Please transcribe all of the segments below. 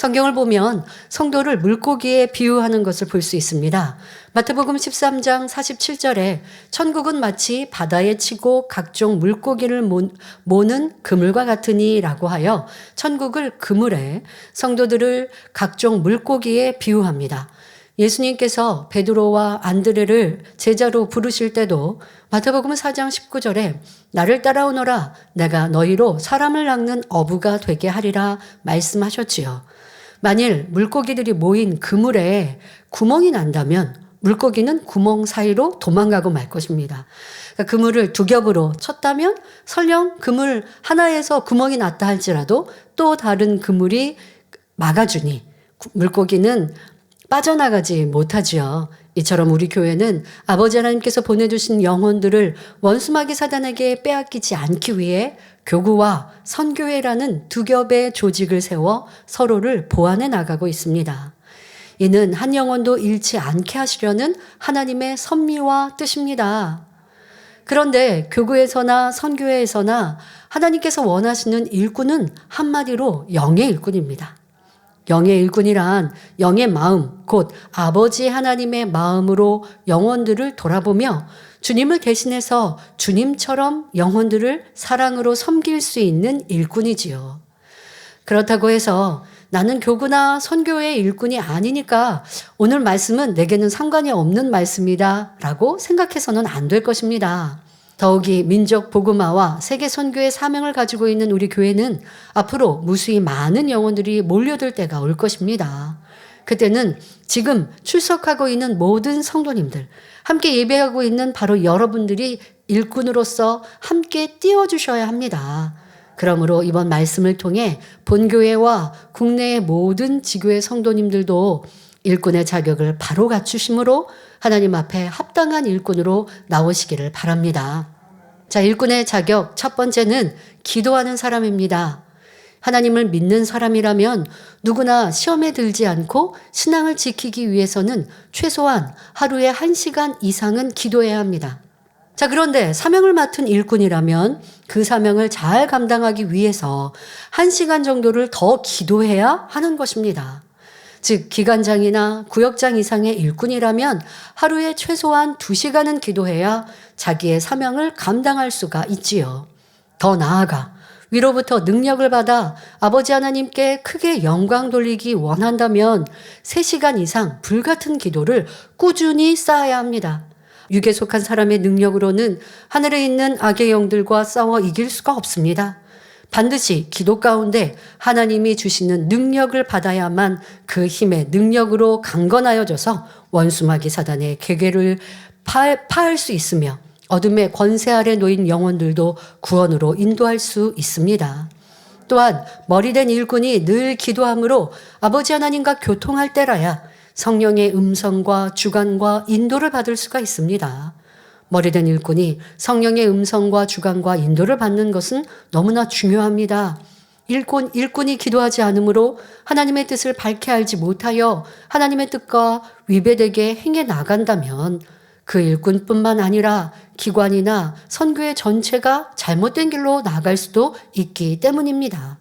성경을 보면 성도를 물고기에 비유하는 것을 볼 수 있습니다. 마태복음 13장 47절에 천국은 마치 바다에 치고 각종 물고기를 모는 그물과 같으니 라고 하여 천국을 그물에, 성도들을 각종 물고기에 비유합니다. 예수님께서 베드로와 안드레를 제자로 부르실 때도 마태복음 4장 19절에 나를 따라오너라 내가 너희로 사람을 낚는 어부가 되게 하리라 말씀하셨지요. 만일 물고기들이 모인 그물에 구멍이 난다면 물고기는 구멍 사이로 도망가고 말 것입니다. 그러니까 그물을 두 겹으로 쳤다면 설령 그물 하나에서 구멍이 났다 할지라도 또 다른 그물이 막아주니 물고기는 빠져나가지 못하지요. 이처럼 우리 교회는 아버지 하나님께서 보내주신 영혼들을 원수마귀 사단에게 빼앗기지 않기 위해 교구와 선교회라는 두 겹의 조직을 세워 서로를 보완해 나가고 있습니다. 이는 한 영혼도 잃지 않게 하시려는 하나님의 섭리와 뜻입니다. 그런데 교구에서나 선교회에서나 하나님께서 원하시는 일꾼은 한마디로 영의 일꾼입니다. 영의 일꾼이란 영의 마음, 곧 아버지 하나님의 마음으로 영혼들을 돌아보며 주님을 대신해서 주님처럼 영혼들을 사랑으로 섬길 수 있는 일꾼이지요. 그렇다고 해서 나는 교구나 선교의 일꾼이 아니니까 오늘 말씀은 내게는 상관이 없는 말씀이다 라고 생각해서는 안 될 것입니다. 더욱이 민족 복음화와 세계 선교의 사명을 가지고 있는 우리 교회는 앞으로 무수히 많은 영혼들이 몰려들 때가 올 것입니다. 그때는 지금 출석하고 있는 모든 성도님들, 함께 예배하고 있는 바로 여러분들이 일꾼으로서 함께 띄워주셔야 합니다. 그러므로 이번 말씀을 통해 본교회와 국내의 모든 지교회 성도님들도 일꾼의 자격을 바로 갖추심으로 하나님 앞에 합당한 일꾼으로 나오시기를 바랍니다. 자, 일꾼의 자격 첫 번째는 기도하는 사람입니다. 하나님을 믿는 사람이라면 누구나 시험에 들지 않고 신앙을 지키기 위해서는 최소한 하루에 1시간 이상은 기도해야 합니다. 자, 그런데 사명을 맡은 일꾼이라면 그 사명을 잘 감당하기 위해서 1시간 정도를 더 기도해야 하는 것입니다. 즉 기관장이나 구역장 이상의 일꾼이라면 하루에 최소한 2시간은 기도해야 자기의 사명을 감당할 수가 있지요. 더 나아가 위로부터 능력을 받아 아버지 하나님께 크게 영광 돌리기 원한다면 3시간 이상 불같은 기도를 꾸준히 쌓아야 합니다. 육에 속한 사람의 능력으로는 하늘에 있는 악의 영들과 싸워 이길 수가 없습니다. 반드시 기도 가운데 하나님이 주시는 능력을 받아야만 그 힘의 능력으로 강건하여져서 원수마귀 사단의 계계를 파할 수 있으며 어둠의 권세 아래 놓인 영혼들도 구원으로 인도할 수 있습니다. 또한 머리된 일꾼이 늘 기도함으로 아버지 하나님과 교통할 때라야 성령의 음성과 주관과 인도를 받을 수가 있습니다. 머리된 일꾼이 성령의 음성과 주관과 인도를 받는 것은 너무나 중요합니다. 일꾼이 기도하지 않으므로 하나님의 뜻을 밝게 알지 못하여 하나님의 뜻과 위배되게 행해 나간다면 그 일꾼뿐만 아니라 기관이나 선교회 전체가 잘못된 길로 나갈 수도 있기 때문입니다.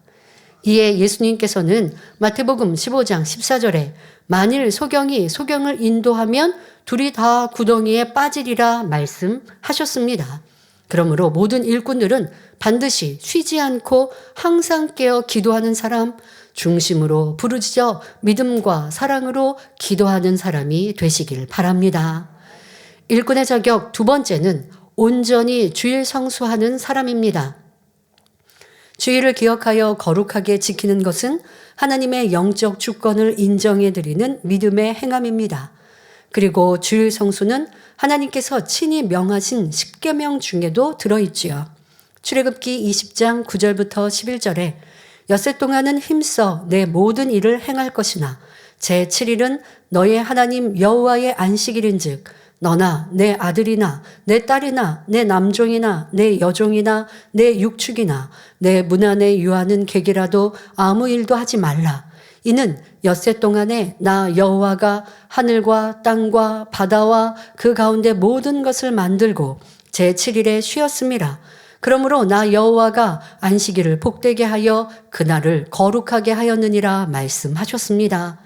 이에 예수님께서는 마태복음 15장 14절에 만일 소경이 소경을 인도하면 둘이 다 구덩이에 빠지리라 말씀하셨습니다. 그러므로 모든 일꾼들은 반드시 쉬지 않고 항상 깨어 기도하는 사람 중심으로 부르짖어 믿음과 사랑으로 기도하는 사람이 되시길 바랍니다. 일꾼의 자격 두 번째는 온전히 주일 성수하는 사람입니다. 주일을 기억하여 거룩하게 지키는 것은 하나님의 영적 주권을 인정해드리는 믿음의 행함입니다. 그리고 주일 성수는 하나님께서 친히 명하신 10계명 중에도 들어있지요. 출애굽기 20장 9절부터 11절에 엿새 동안은 힘써 내 모든 일을 행할 것이나 제7일은 너의 하나님 여호와의 안식일인즉 너나 내 아들이나 내 딸이나 내 남종이나 내 여종이나 내 육축이나 내 문 안에 유하는 객이라도 아무 일도 하지 말라. 이는 엿새 동안에 나 여호와가 하늘과 땅과 바다와 그 가운데 모든 것을 만들고 제7일에 쉬었음이라. 그러므로 나 여호와가 안식일을 복되게 하여 그날을 거룩하게 하였느니라 말씀하셨습니다.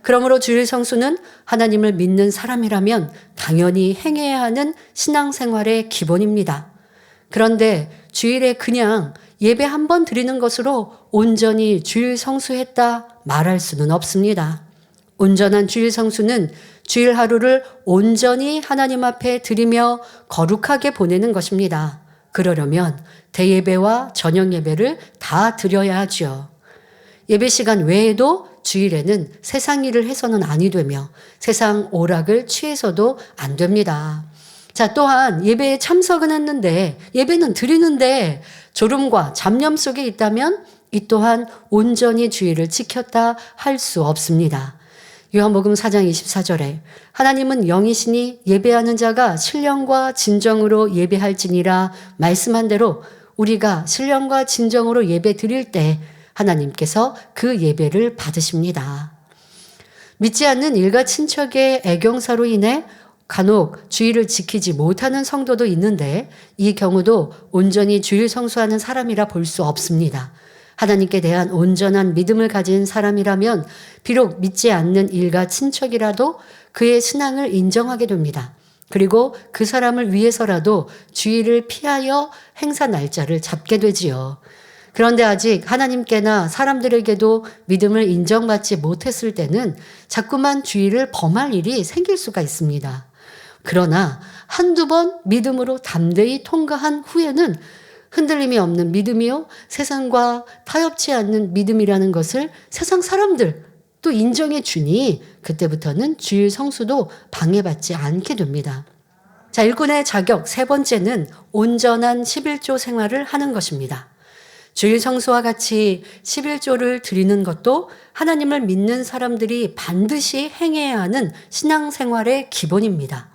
그러므로 주일 성수는 하나님을 믿는 사람이라면 당연히 행해야 하는 신앙생활의 기본입니다. 그런데 주일에 그냥 예배 한 번 드리는 것으로 온전히 주일 성수했다 말할 수는 없습니다. 온전한 주일 성수는 주일 하루를 온전히 하나님 앞에 드리며 거룩하게 보내는 것입니다. 그러려면 대예배와 저녁 예배를 다 드려야 하죠. 예배 시간 외에도 주일에는 세상 일을 해서는 아니 되며 세상 오락을 취해서도 안 됩니다. 자, 또한 예배에 참석은 했는데 예배는 드리는데 졸음과 잡념 속에 있다면 이 또한 온전히 주일을 지켰다 할 수 없습니다. 요한복음 4장 24절에 하나님은 영이시니 예배하는 자가 신령과 진정으로 예배할지니라 말씀한 대로 우리가 신령과 진정으로 예배 드릴 때 하나님께서 그 예배를 받으십니다. 믿지 않는 일가 친척의 애경사로 인해 간혹 주일을 지키지 못하는 성도도 있는데 이 경우도 온전히 주일 성수하는 사람이라 볼 수 없습니다. 하나님께 대한 온전한 믿음을 가진 사람이라면 비록 믿지 않는 일가 친척이라도 그의 신앙을 인정하게 됩니다. 그리고 그 사람을 위해서라도 주일을 피하여 행사 날짜를 잡게 되지요. 그런데 아직 하나님께나 사람들에게도 믿음을 인정받지 못했을 때는 자꾸만 주일을 범할 일이 생길 수가 있습니다. 그러나 한두 번 믿음으로 담대히 통과한 후에는 흔들림이 없는 믿음이요 세상과 타협치 않는 믿음이라는 것을 세상 사람들 또 인정해 주니 그때부터는 주일 성수도 방해받지 않게 됩니다. 자, 일꾼의 자격 세 번째는 온전한 11조 생활을 하는 것입니다. 주일 성수와 같이 11조를 드리는 것도 하나님을 믿는 사람들이 반드시 행해야 하는 신앙생활의 기본입니다.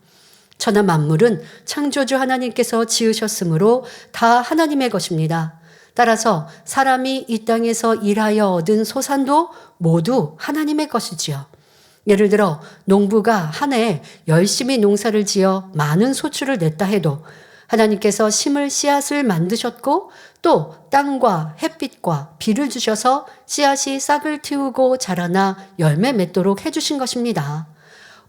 천하 만물은 창조주 하나님께서 지으셨으므로 다 하나님의 것입니다. 따라서 사람이 이 땅에서 일하여 얻은 소산도 모두 하나님의 것이지요. 예를 들어 농부가 한 해 열심히 농사를 지어 많은 소출을 냈다 해도 하나님께서 심을 씨앗을 만드셨고 또 땅과 햇빛과 비를 주셔서 씨앗이 싹을 틔우고 자라나 열매 맺도록 해주신 것입니다.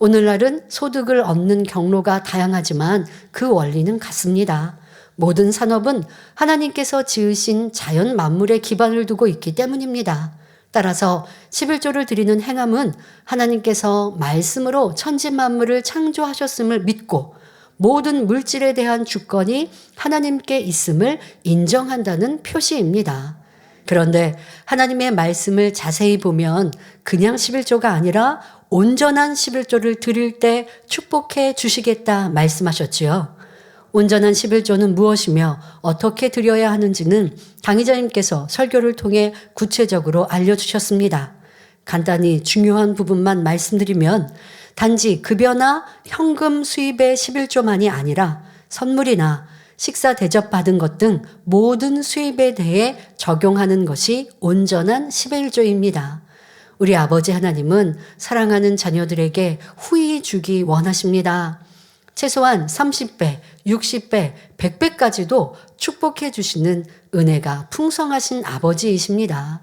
오늘날은 소득을 얻는 경로가 다양하지만 그 원리는 같습니다. 모든 산업은 하나님께서 지으신 자연 만물에 기반을 두고 있기 때문입니다. 따라서 11조를 드리는 행함은 하나님께서 말씀으로 천지 만물을 창조하셨음을 믿고 모든 물질에 대한 주권이 하나님께 있음을 인정한다는 표시입니다. 그런데 하나님의 말씀을 자세히 보면 그냥 11조가 아니라 온전한 11조를 드릴 때 축복해 주시겠다 말씀하셨지요. 온전한 11조는 무엇이며 어떻게 드려야 하는지는 강의자님께서 설교를 통해 구체적으로 알려주셨습니다. 간단히 중요한 부분만 말씀드리면 단지 급여나 현금 수입의 11조만이 아니라 선물이나 식사 대접 받은 것 등 모든 수입에 대해 적용하는 것이 온전한 11조입니다. 우리 아버지 하나님은 사랑하는 자녀들에게 후히 주기 원하십니다. 최소한 30배, 60배, 100배까지도 축복해 주시는 은혜가 풍성하신 아버지이십니다.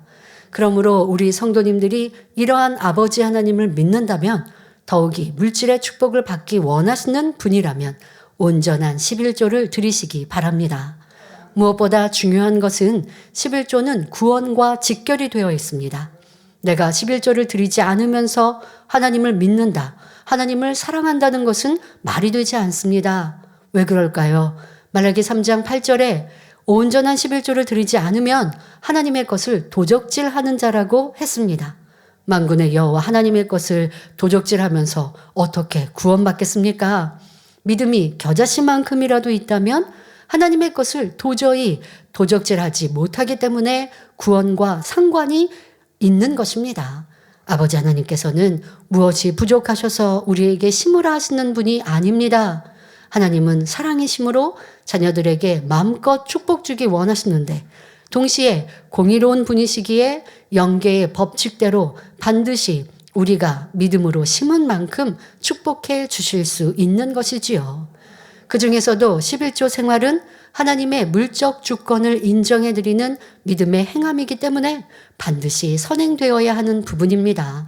그러므로 우리 성도님들이 이러한 아버지 하나님을 믿는다면 더욱이 물질의 축복을 받기 원하시는 분이라면 온전한 11조를 드리시기 바랍니다. 무엇보다 중요한 것은 11조는 구원과 직결이 되어 있습니다. 내가 11조를 드리지 않으면서 하나님을 믿는다, 하나님을 사랑한다는 것은 말이 되지 않습니다. 왜 그럴까요? 말라기 3장 8절에 온전한 11조를 드리지 않으면 하나님의 것을 도적질하는 자라고 했습니다. 만군의 여호와 하나님의 것을 도적질하면서 어떻게 구원받겠습니까? 믿음이 겨자씨만큼이라도 있다면 하나님의 것을 도저히 도적질하지 못하기 때문에 구원과 상관이 있는 것입니다. 아버지 하나님께서는 무엇이 부족하셔서 우리에게 심으라 하시는 분이 아닙니다. 하나님은 사랑이심으로 자녀들에게 마음껏 축복 주기 원하시는데 동시에 공의로운 분이시기에 영계의 법칙대로 반드시 우리가 믿음으로 심은 만큼 축복해 주실 수 있는 것이지요. 그 중에서도 11조 생활은 하나님의 물적 주권을 인정해드리는 믿음의 행함이기 때문에 반드시 선행되어야 하는 부분입니다.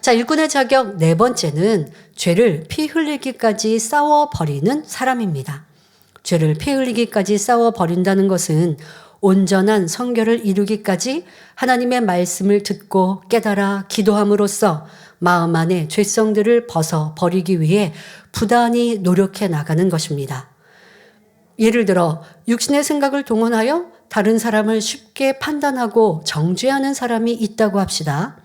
자, 일꾼의 자격 네 번째는 죄를 피 흘리기까지 싸워버리는 사람입니다. 죄를 피 흘리기까지 싸워버린다는 것은 온전한 성결을 이루기까지 하나님의 말씀을 듣고 깨달아 기도함으로써 마음 안에 죄성들을 벗어버리기 위해 부단히 노력해 나가는 것입니다. 예를 들어 육신의 생각을 동원하여 다른 사람을 쉽게 판단하고 정죄하는 사람이 있다고 합시다.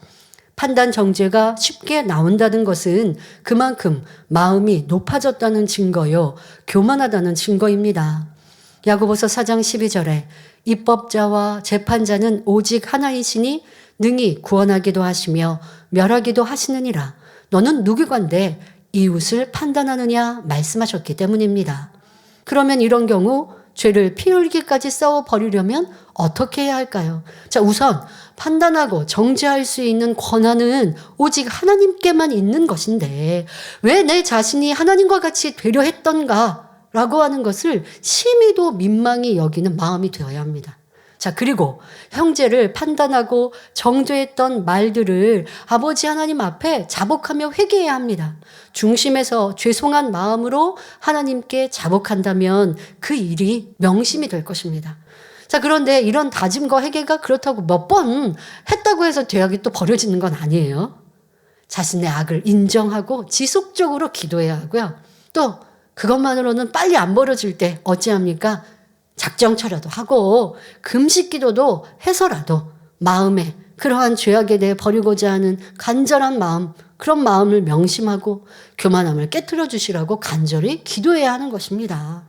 판단 정죄가 쉽게 나온다는 것은 그만큼 마음이 높아졌다는 증거요, 교만하다는 증거입니다. 야고보서 4장 12절에 입법자와 재판자는 오직 하나이시니 능히 구원하기도 하시며 멸하기도 하시느니라. 너는 누구건대 이웃을 판단하느냐 말씀하셨기 때문입니다. 그러면 이런 경우 죄를 피 흘기까지 싸워버리려면 어떻게 해야 할까요? 자, 우선 판단하고 정죄할 수 있는 권한은 오직 하나님께만 있는 것인데 왜 내 자신이 하나님과 같이 되려 했던가 라고 하는 것을 심히도 민망히 여기는 마음이 되어야 합니다. 자, 그리고 형제를 판단하고 정죄했던 말들을 아버지 하나님 앞에 자복하며 회개해야 합니다. 중심에서 죄송한 마음으로 하나님께 자복한다면 그 일이 명심이 될 것입니다. 자, 그런데 이런 다짐과 회개가 그렇다고 몇 번 했다고 해서 죄악이 또 버려지는 건 아니에요. 자신의 악을 인정하고 지속적으로 기도해야 하고요. 또 그것만으로는 빨리 안 벌어질 때 어찌합니까? 작정처라도 하고 금식 기도도 해서라도 마음에 그러한 죄악에 대해 버리고자 하는 간절한 마음, 그런 마음을 명심하고 교만함을 깨트려 주시라고 간절히 기도해야 하는 것입니다.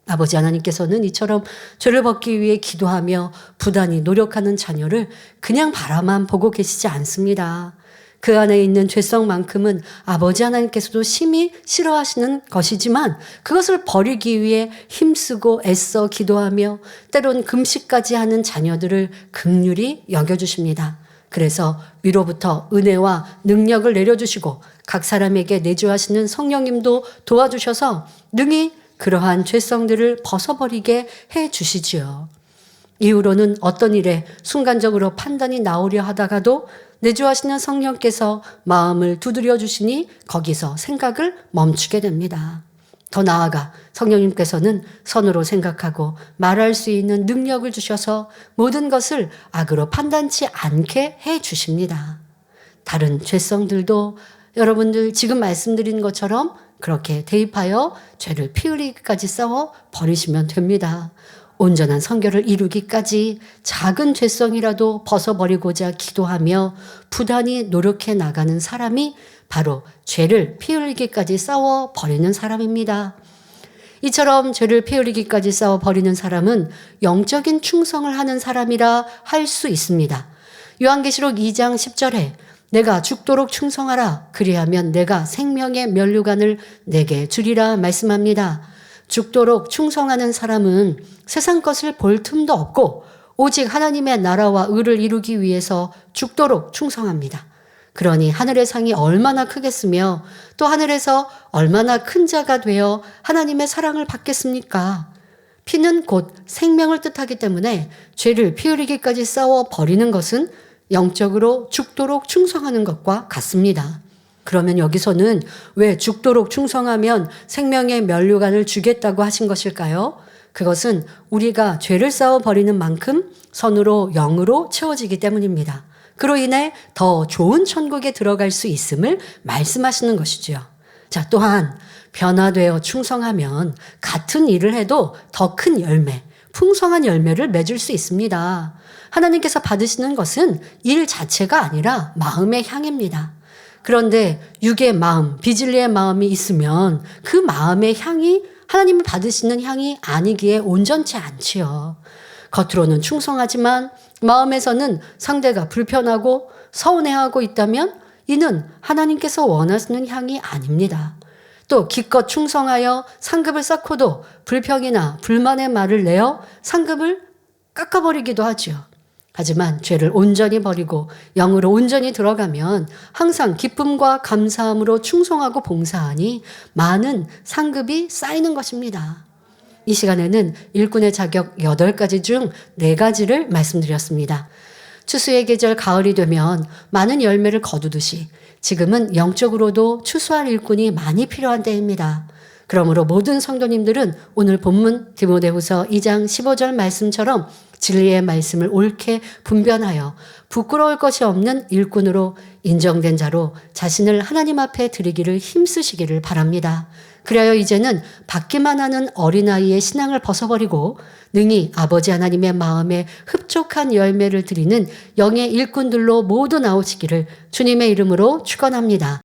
아버지 하나님께서는 이처럼 죄를 벗기 위해 기도하며 부단히 노력하는 자녀를 그냥 바라만 보고 계시지 않습니다. 그 안에 있는 죄성만큼은 아버지 하나님께서도 심히 싫어하시는 것이지만 그것을 버리기 위해 힘쓰고 애써 기도하며 때론 금식까지 하는 자녀들을 긍휼히 여겨주십니다. 그래서 위로부터 은혜와 능력을 내려주시고 각 사람에게 내주하시는 성령님도 도와주셔서 능히 그러한 죄성들을 벗어버리게 해주시지요. 이후로는 어떤 일에 순간적으로 판단이 나오려 하다가도 내주하시는 성령께서 마음을 두드려 주시니 거기서 생각을 멈추게 됩니다. 더 나아가 성령님께서는 선으로 생각하고 말할 수 있는 능력을 주셔서 모든 것을 악으로 판단치 않게 해 주십니다. 다른 죄성들도 여러분들 지금 말씀드린 것처럼 그렇게 대입하여 죄를 피 흘리기까지 싸워 버리시면 됩니다. 온전한 성결을 이루기까지 작은 죄성이라도 벗어버리고자 기도하며 부단히 노력해 나가는 사람이 바로 죄를 피 흘리기까지 싸워 버리는 사람입니다. 이처럼 죄를 피 흘리기까지 싸워 버리는 사람은 영적인 충성을 하는 사람이라 할 수 있습니다. 요한계시록 2장 10절에 내가 죽도록 충성하라 그리하면 내가 생명의 면류관을 내게 주리라 말씀합니다. 죽도록 충성하는 사람은 세상 것을 볼 틈도 없고 오직 하나님의 나라와 의를 이루기 위해서 죽도록 충성합니다. 그러니 하늘의 상이 얼마나 크겠으며 또 하늘에서 얼마나 큰 자가 되어 하나님의 사랑을 받겠습니까? 피는 곧 생명을 뜻하기 때문에 죄를 피 흘리기까지 싸워 버리는 것은 영적으로 죽도록 충성하는 것과 같습니다. 그러면 여기서는 왜 죽도록 충성하면 생명의 면류관을 주겠다고 하신 것일까요? 그것은 우리가 죄를 싸워 버리는 만큼 선으로 영으로 채워지기 때문입니다. 그로 인해 더 좋은 천국에 들어갈 수 있음을 말씀하시는 것이지요. 자, 또한 변화되어 충성하면 같은 일을 해도 더 큰 열매, 풍성한 열매를 맺을 수 있습니다. 하나님께서 받으시는 것은 일 자체가 아니라 마음의 향입니다. 그런데 육의 마음, 비진리의 마음이 있으면 그 마음의 향이 하나님을 받으시는 향이 아니기에 온전치 않지요. 겉으로는 충성하지만 마음에서는 상대가 불편하고 서운해하고 있다면 이는 하나님께서 원하시는 향이 아닙니다. 또 기껏 충성하여 상급을 쌓고도 불평이나 불만의 말을 내어 상급을 깎아버리기도 하지요. 하지만 죄를 온전히 버리고 영으로 온전히 들어가면 항상 기쁨과 감사함으로 충성하고 봉사하니 많은 상급이 쌓이는 것입니다. 이 시간에는 일꾼의 자격 8가지 중 4가지를 말씀드렸습니다. 추수의 계절 가을이 되면 많은 열매를 거두듯이 지금은 영적으로도 추수할 일꾼이 많이 필요한 때입니다. 그러므로 모든 성도님들은 오늘 본문 디모데후서 2장 15절 말씀처럼 진리의 말씀을 옳게 분별하여 부끄러울 것이 없는 일꾼으로 인정된 자로 자신을 하나님 앞에 드리기를 힘쓰시기를 바랍니다. 그래야 이제는 받기만 하는 어린아이의 신앙을 벗어버리고 능히 아버지 하나님의 마음에 흡족한 열매를 드리는 영의 일꾼들로 모두 나오시기를 주님의 이름으로 축원합니다.